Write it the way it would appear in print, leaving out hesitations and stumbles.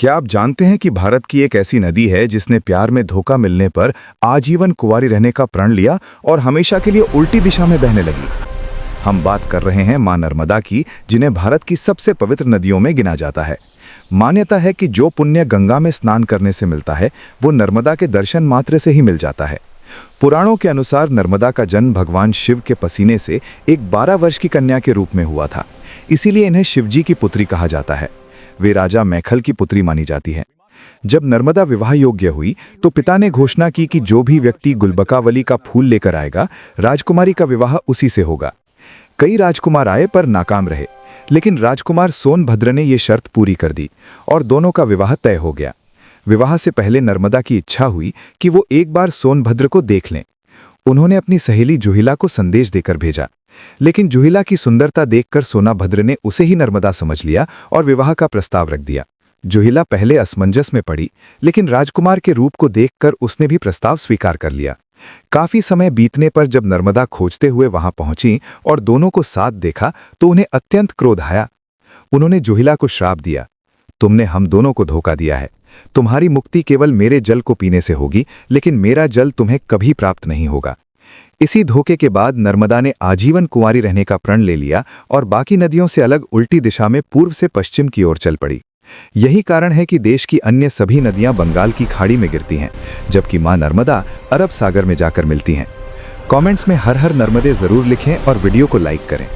क्या आप जानते हैं कि भारत की एक ऐसी नदी है जिसने प्यार में धोखा मिलने पर आजीवन कुंवारी रहने का प्रण लिया और हमेशा के लिए उल्टी दिशा में बहने लगी। हम बात कर रहे हैं मां नर्मदा की, जिन्हें भारत की सबसे पवित्र नदियों में गिना जाता है। मान्यता है कि जो पुण्य गंगा में स्नान करने से मिलता है वो नर्मदा के दर्शन मात्र से ही मिल जाता है। पुराणों के अनुसार नर्मदा का जन्म भगवान शिव के पसीने से एक 12 वर्ष की कन्या के रूप में हुआ था, इसीलिए इन्हें शिवजी की पुत्री कहा जाता है। वे राजा मैखल की पुत्री मानी जाती है। जब नर्मदा विवाह योग्य हुई तो पिता ने घोषणा की कि जो भी व्यक्ति गुलबकावली का फूल लेकर आएगा, राजकुमारी का विवाह उसी से होगा। कई राजकुमार आए पर नाकाम रहे, लेकिन राजकुमार सोनभद्र ने यह शर्त पूरी कर दी और दोनों का विवाह तय हो गया। विवाह से पहले नर्मदा की इच्छा हुई कि वो एक बार सोनभद्र को देख लें। उन्होंने अपनी सहेली जुहिला को संदेश देकर भेजा, लेकिन जुहिला की सुंदरता देखकर सोनाभद्र ने उसे ही नर्मदा समझ लिया और विवाह का प्रस्ताव रख दिया। जुहिला पहले असमंजस में पड़ी, लेकिन राजकुमार के रूप को देखकर उसने भी प्रस्ताव स्वीकार कर लिया। काफी समय बीतने पर जब नर्मदा खोजते हुए वहां पहुंची और दोनों को साथ देखा तो उन्हें अत्यंत क्रोध आया। उन्होंने जुहिला को श्राप दिया, तुमने हम दोनों को धोखा दिया है। तुम्हारी मुक्ति केवल मेरे जल को पीने से होगी, लेकिन मेरा जल तुम्हें कभी प्राप्त नहीं होगा। इसी धोखे के बाद नर्मदा ने आजीवन कुंवारी रहने का प्रण ले लिया और बाकी नदियों से अलग उल्टी दिशा में पूर्व से पश्चिम की ओर चल पड़ी। यही कारण है कि देश की अन्य सभी नदियां बंगाल की खाड़ी में गिरती हैं, जबकि मां नर्मदा अरब सागर में जाकर मिलती हैं। कमेंट्स में हर हर नर्मदे जरूर लिखें और वीडियो को लाइक करें।